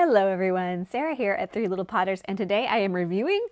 Hello everyone, Sarah here at Three Little Potters, and today I am reviewing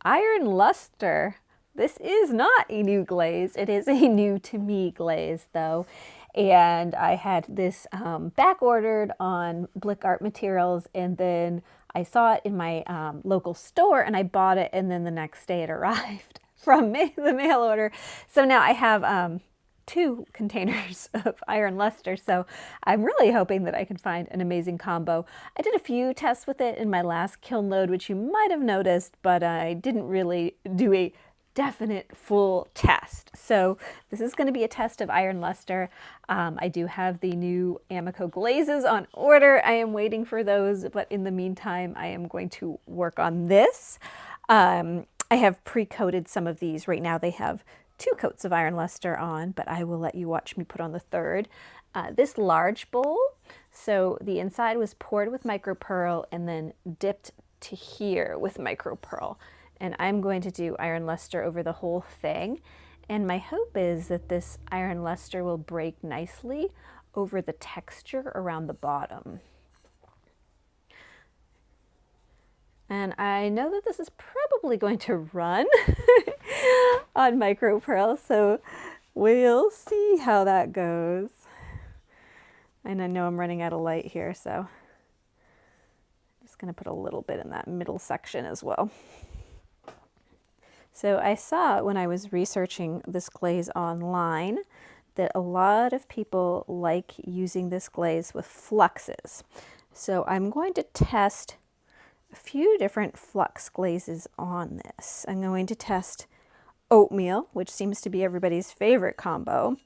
Iron Lustre. This is not a new glaze, it is a new to me glaze though. And I had this back ordered on Blick Art Materials, and then I saw it in my local store and I bought it, and then the next day it arrived from the mail order. So now I have 2 containers of Iron Lustre, so I'm really hoping that I can find an amazing combo. I did a few tests with it in my last kiln load, which you might have noticed, but I didn't really do a definite full test. So this is going to be a test of Iron Lustre. I do have the new Amaco glazes on order. I am waiting for those, but in the meantime, I am going to work on this. I have pre-coated some of these. Right now they have 2 coats of Iron Lustre on, but I will let you watch me put on the 3rd. This large bowl, so the inside was poured with micropearl and then dipped to here with micropearl. And I'm going to do Iron Lustre over the whole thing. And my hope is that this Iron Lustre will break nicely over the texture around the bottom. And I know that this is probably going to run on micropearl, so we'll see how that goes. And I know I'm running out of light here, so I'm just going to put a little bit in that middle section as well. So I saw when I was researching this glaze online that a lot of people like using this glaze with fluxes. So I'm going to test a few different flux glazes on this. I'm going to test oatmeal, which seems to be everybody's favorite combo.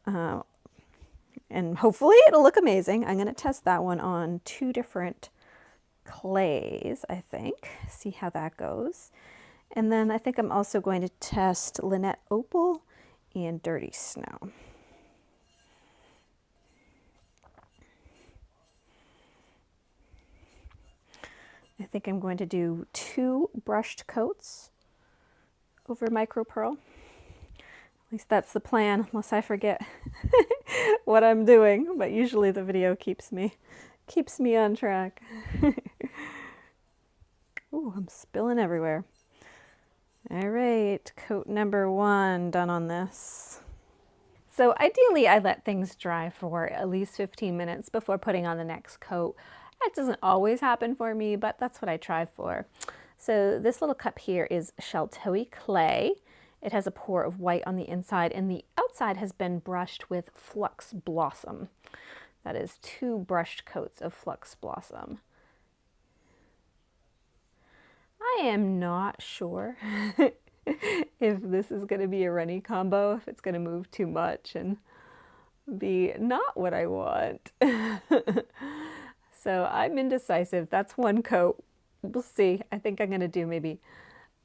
And hopefully it'll look amazing. I'm going to test that one on 2 different clays, I think. See how that goes. And then I think I'm also going to test Lynette Opal and Dirty Snow. I think I'm going to do 2 brushed coats over micropearl. At least that's the plan, unless I forget what I'm doing. But usually the video keeps me on track. Ooh, I'm spilling everywhere. All right, coat number 1 done on this. So ideally I let things dry for at least 15 minutes before putting on the next coat. That doesn't always happen for me, but that's what I try for. So this little cup here is Sheltoe clay. It has a pour of white on the inside, and the outside has been brushed with Flux Blossom. That is 2 brushed coats of Flux Blossom. I am not sure if this is going to be a runny combo, if it's going to move too much and be not what I want. So I'm indecisive. That's 1 coat. We'll see. I think I'm going to do maybe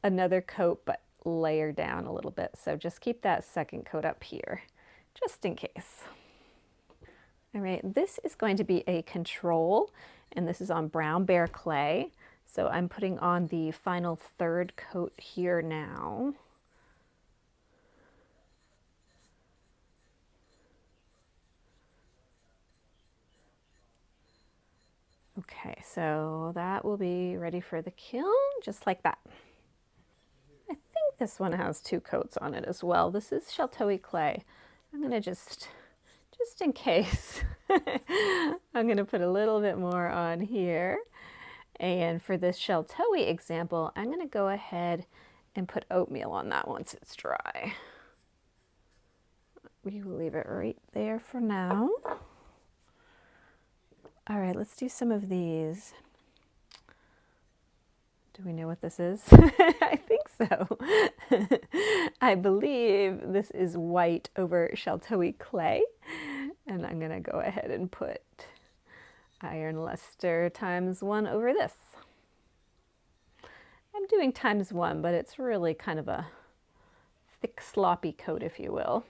another coat, but layer down a little bit. So just keep that 2nd coat up here, just in case. All right, this is going to be a control, and this is on brown bear clay. So I'm putting on the final 3rd coat here now. Okay, so that will be ready for the kiln, just like that. I think this one has 2 coats on it as well. This is Sheltoe clay. I'm going to just in case, I'm going to put a little bit more on here. And for this Sheltoe example, I'm going to go ahead and put oatmeal on that once it's dry. We will leave it right there for now. All right, let's do some of these. Do we know what this is? I think so. I believe this is white over Sheltoe clay. And I'm going to go ahead and put Iron Lustre times 1 over this. I'm doing times 1, but it's really kind of a thick, sloppy coat, if you will.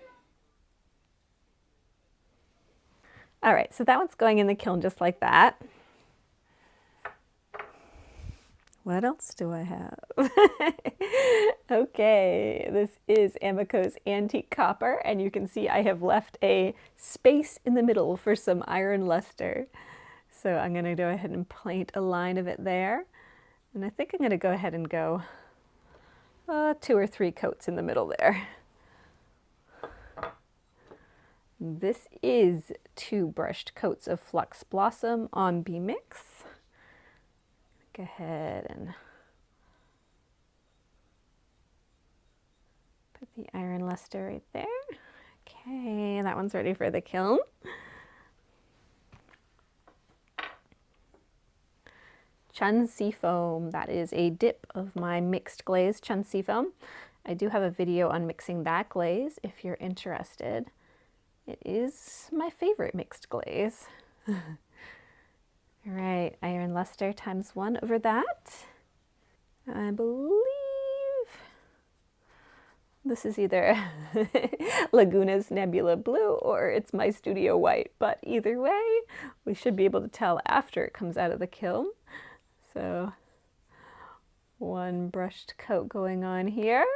All right, so that one's going in the kiln just like that. What else do I have? Okay, this is Amaco's Antique Copper, and you can see I have left a space in the middle for some Iron Lustre. So I'm going to go ahead and paint a line of it there. And I think I'm going to go ahead and go 2 or 3 coats in the middle there. This is 2 brushed coats of Flux Blossom on B-Mix. Go ahead and put the iron luster right there. Okay, that one's ready for the kiln. Chun Seafoam, that is a dip of my mixed glaze Chun Seafoam. I do have a video on mixing that glaze if you're interested. It is my favorite mixed glaze. All right, iron luster times 1 over that. I believe this is either Laguna's Nebula Blue or it's my Studio White, but either way, we should be able to tell after it comes out of the kiln. So 1 brushed coat going on here.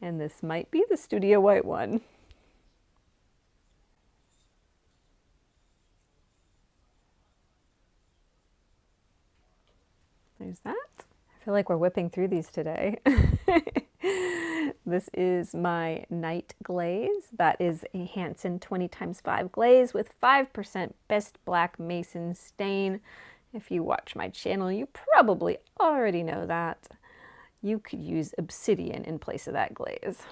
And this might be the Studio White one. There's that. I feel like we're whipping through these today. This is my Night Glaze. That is a Hansen 20x5 glaze with 5% Best Black Mason stain. If you watch my channel, you probably already know that. You could use obsidian in place of that glaze.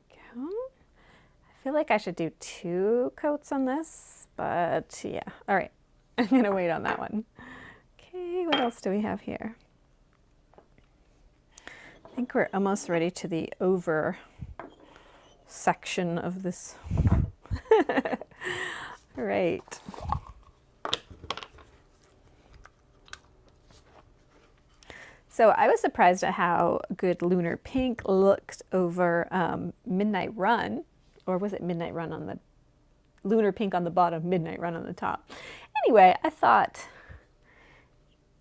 There we go. I feel like I should do 2 coats on this, but yeah. All right, I'm gonna wait on that one. Okay, what else do we have here? I think we're almost ready to the over section of this. All right. So I was surprised at how good Lunar Pink looked over Midnight Run, or was it Midnight Run on the, Lunar Pink on the bottom, Midnight Run on the top. Anyway, I thought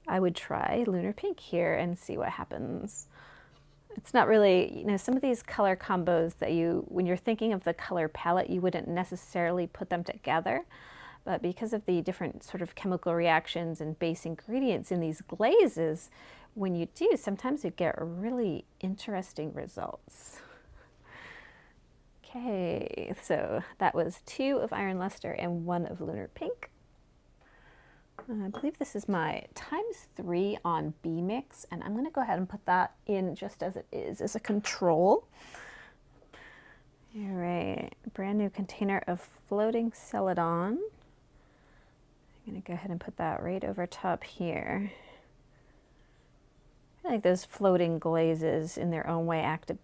I would try Lunar Pink here and see what happens. It's not really, you know, some of these color combos that you, when you're thinking of the color palette, you wouldn't necessarily put them together. But because of the different sort of chemical reactions and base ingredients in these glazes, when you do, sometimes you get really interesting results. Okay, so that was 2 of Iron Luster and 1 of Lunar Pink. I believe this is my ×3 on B-Mix, and I'm going to go ahead and put that in just as it is as a control. All right, brand new container of floating Celadon. I'm going to go ahead and put that right over top here. I feel like those floating glazes in their own way act a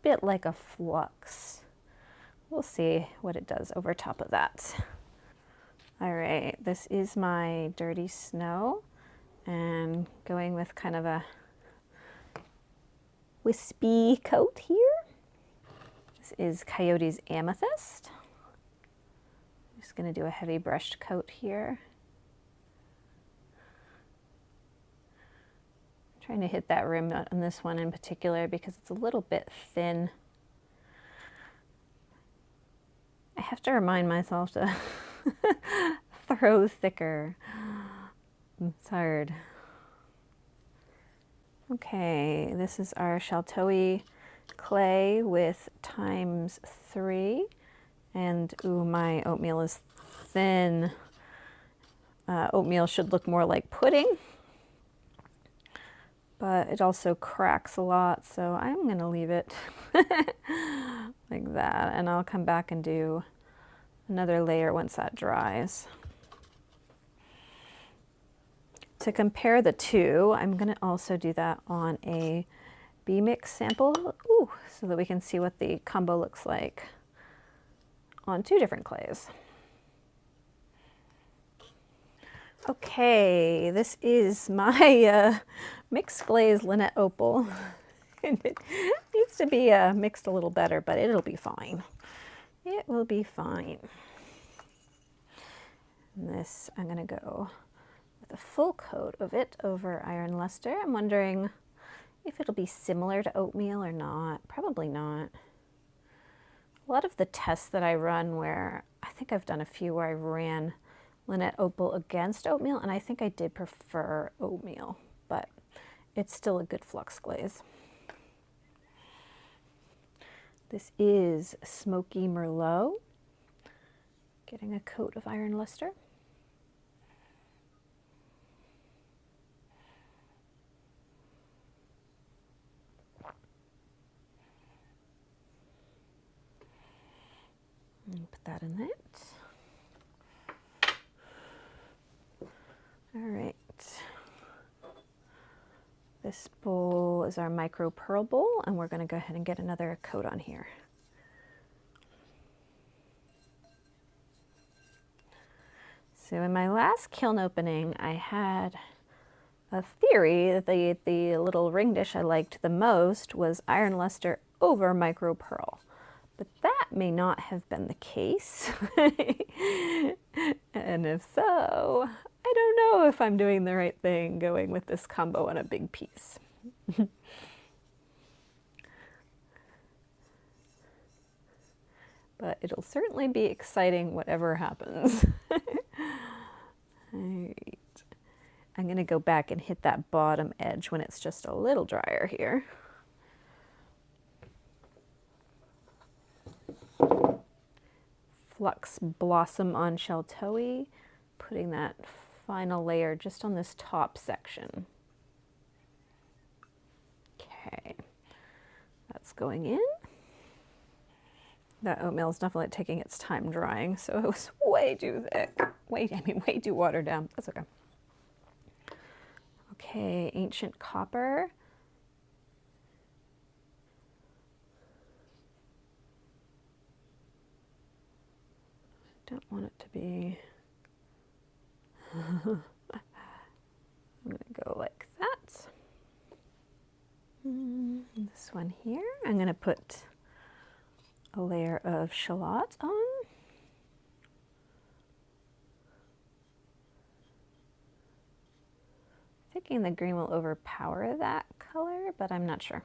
bit like a flux. We'll see what it does over top of that. All right, this is my Dirty Snow, and going with kind of a wispy coat here. This is Coyote's Amethyst. I'm just going to do a heavy brushed coat here. I'm trying to hit that rim on this one in particular because it's a little bit thin. I have to remind myself to throw thicker. It's hard. Okay, this is our Shaltoi clay with ×3. And ooh, my oatmeal is thin. Oatmeal should look more like pudding, but it also cracks a lot, so I'm gonna leave it like that, and I'll come back and do another layer once that dries. To compare the two, I'm gonna also do that on a B-Mix sample, ooh, so that we can see what the combo looks like on 2 different clays. Okay, this is my mixed glaze Lynette Opal. And it needs to be mixed a little better, but it'll be fine. It will be fine. And this, I'm gonna go with the full coat of it over iron luster. I'm wondering if it'll be similar to oatmeal or not. Probably not. A lot of the tests that I run where, I think I've done a few where I ran Lynette Opal against oatmeal, and I think I did prefer oatmeal, but it's still a good flux glaze. This is Smoky Merlot, getting a coat of iron luster. And put that in that. All right. This bowl is our micro pearl bowl, and we're going to go ahead and get another coat on here. So in my last kiln opening, I had a theory that the little ring dish I liked the most was iron luster over micro pearl. But that may not have been the case. And if so, I don't know if I'm doing the right thing going with this combo on a big piece. But it'll certainly be exciting whatever happens. All right. I'm going to go back and hit that bottom edge when it's just a little drier here. Flux Blossom on Sheltoe, putting that final layer just on this top section. Okay, that's going in. That oatmeal is definitely taking its time drying, so it was way too thick. Way too watered down. That's okay. Okay, Ancient Copper. Don't want it to be. I'm going to go like that. This one here, I'm going to put a layer of shallot on. Thinking the green will overpower that color, but I'm not sure.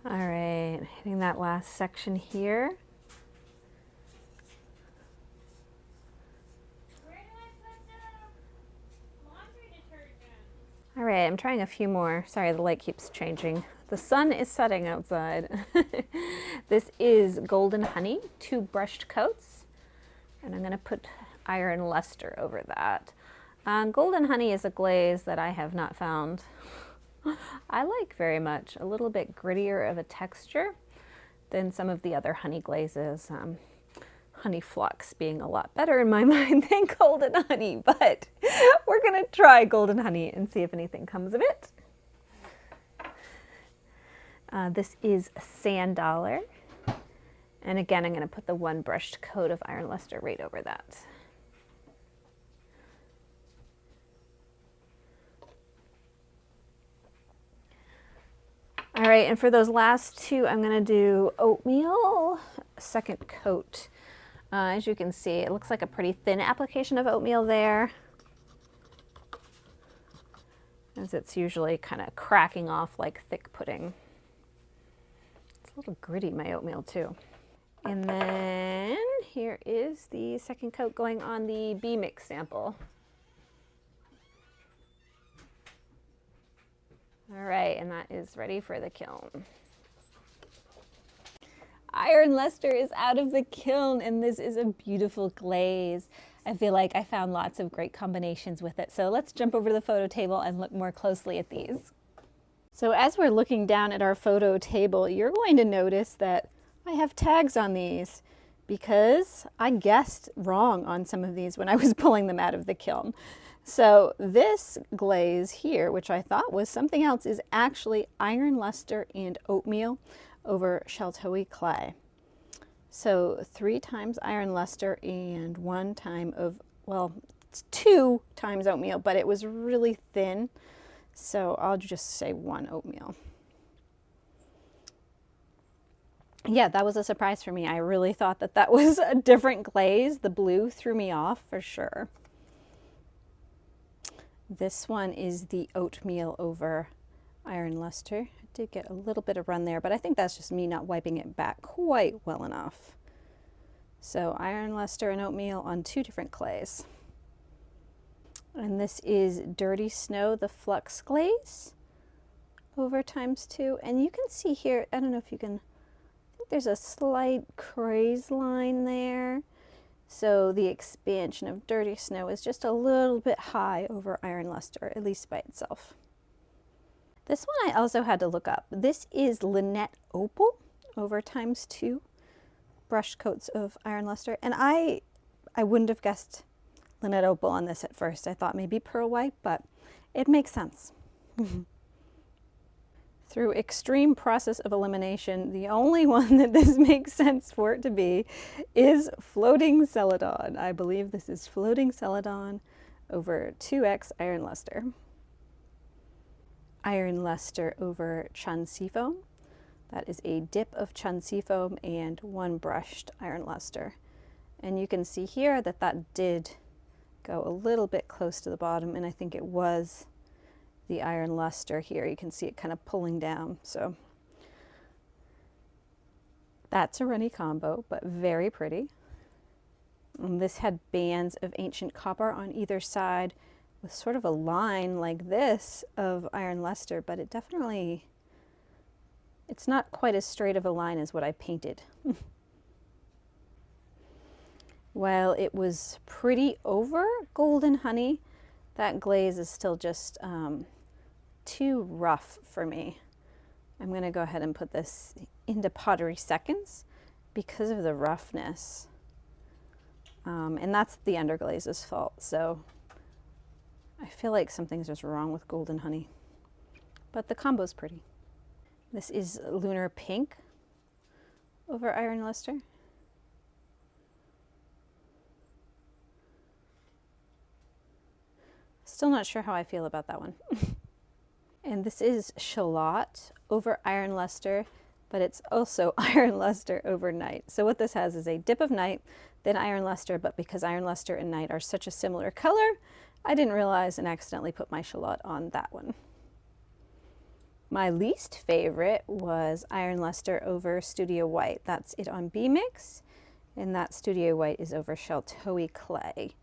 All right, hitting that last section here. Where do I put the laundry detergent? All right, I'm trying a few more. Sorry, the light keeps changing. The sun is setting outside. This is Golden Honey, 2 brushed coats, and I'm going to put iron luster over that. Golden Honey is a glaze that I have not found I like very much. A little bit grittier of a texture than some of the other honey glazes. Honey Flux being a lot better in my mind than Golden Honey, but we're gonna try Golden Honey and see if anything comes of it. This is Sand Dollar. And again, I'm gonna put the 1 brushed coat of iron luster right over that. All right, and for those last 2, I'm gonna do oatmeal, 2nd coat. As you can see, it looks like a pretty thin application of oatmeal there, as it's usually kind of cracking off like thick pudding. It's a little gritty, my oatmeal too. And then here is the 2nd coat going on the B mix sample. All right, and that is ready for the kiln. Iron luster is out of the kiln, and this is a beautiful glaze. I feel like I found lots of great combinations with it. So let's jump over to the photo table and look more closely at these. So as we're looking down at our photo table, you're going to notice that I have tags on these because I guessed wrong on some of these when I was pulling them out of the kiln. So this glaze here, which I thought was something else, is actually iron luster and oatmeal over Sheltoe clay. So 3 times iron luster and 1 time of, well, it's 2 times oatmeal, but it was really thin. So I'll just say 1 oatmeal. Yeah, that was a surprise for me. I really thought that that was a different glaze. The blue threw me off for sure. This one is the oatmeal over iron luster. I did get a little bit of run there, but I think that's just me not wiping it back quite well enough. So iron luster and oatmeal on two different clays. And this is Dirty Snow, the Flux Glaze over ×2. And you can see here, I don't know if you can, I think there's a slight craze line there. So the expansion of Dirty Snow is just a little bit high over iron luster, at least by itself. This one I also had to look up. This is Lynette Opal over ×2 brush coats of iron luster. And I wouldn't have guessed Lynette Opal on this at first. I thought maybe pearl white, but it makes sense. Through extreme process of elimination, the only one that this makes sense for it to be is floating celadon. I believe this is floating celadon over 2x iron luster. Iron luster over Chun seafoam. That is a dip of Chun seafoam and one brushed iron luster. And you can see here that that did go a little bit close to the bottom, and I think it was the iron luster here. You can see it kind of pulling down. So that's a runny combo, but very pretty. And this had bands of ancient copper on either side with sort of a line like this of iron luster, but it definitely, it's not quite as straight of a line as what I painted. While it was pretty over golden honey, that glaze is still just too rough for me. I'm going to go ahead and put this into pottery seconds because of the roughness. And that's the underglaze's fault. So I feel like something's just wrong with golden honey. But the combo's pretty. This is Lunar Pink over iron luster. Still not sure how I feel about that one. And this is Shallot over iron luster, but it's also iron luster over night. So what this has is a dip of night, then iron luster, but because iron luster and night are such a similar color, I didn't realize and accidentally put my shallot on that one. My least favorite was iron luster over Studio White. That's it on B-Mix, and that Studio White is over Sheltoe Clay.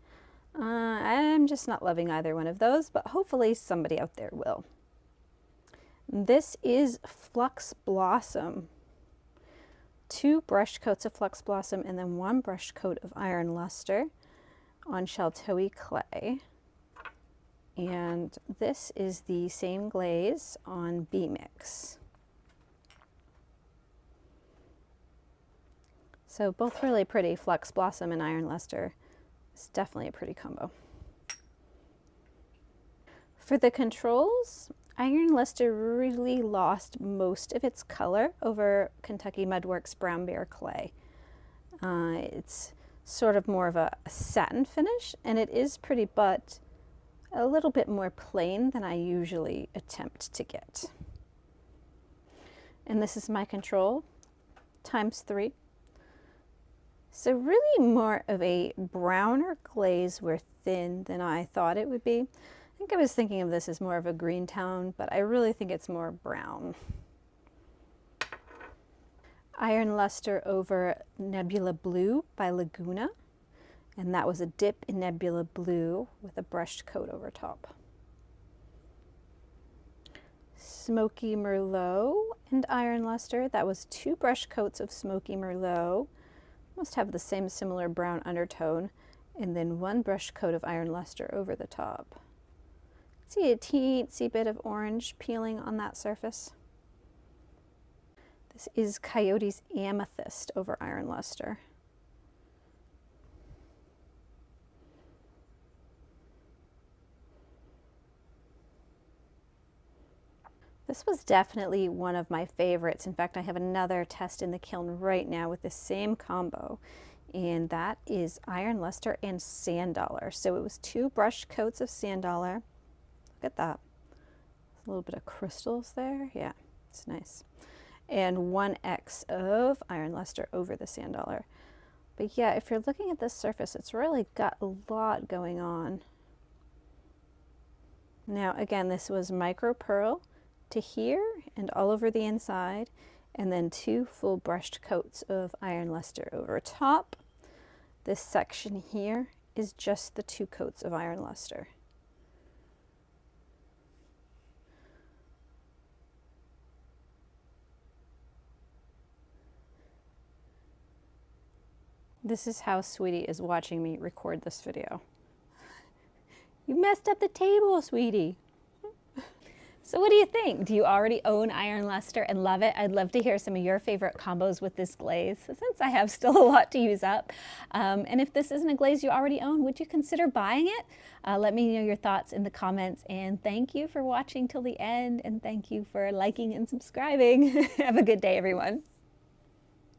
I'm just not loving either one of those, but hopefully somebody out there will. This is Flux Blossom. 2 brush coats of Flux Blossom and then 1 brush coat of iron luster on Sheltoe Clay. And this is the same glaze on B-Mix. So both really pretty, Flux Blossom and iron luster. It's definitely a pretty combo. For the controls, iron luster really lost most of its color over Kentucky Mudworks Brown Bear Clay. It's sort of more of a satin finish, and it is pretty, but a little bit more plain than I usually attempt to get. And this is my control, ×3. So really more of a browner glaze where thin than I thought it would be. I think I was thinking of this as more of a green tone, but I really think it's more brown. Iron luster over Nebula Blue by Laguna. And that was a dip in Nebula Blue with a brushed coat over top. Smoky Merlot and iron luster. That was 2 brush coats of Smoky Merlot. Must have the same similar brown undertone. And then 1 brush coat of iron luster over the top. See a teensy bit of orange peeling on that surface. This is Coyote's Amethyst over iron luster. This was definitely one of my favorites. In fact, I have another test in the kiln right now with the same combo, and that is iron luster and sand dollar. So it was 2 brush coats of sand dollar. Look at that. A little bit of crystals there. Yeah, it's nice. and 1x of iron luster over the sand dollar. But yeah, if you're looking at this surface, it's really got a lot going on. Now again, this was micro pearl to here and all over the inside, and then 2 full brushed coats of iron luster over top. This section here is just the 2 coats of iron luster. This is how Sweetie is watching me record this video. You messed up the table, Sweetie. So what do you think? Do you already own iron luster and love it? I'd love to hear some of your favorite combos with this glaze, since I have still a lot to use up. And if this isn't a glaze you already own, would you consider buying it? Let me know your thoughts in the comments, and thank you for watching till the end, and thank you for liking and subscribing. Have a good day, everyone.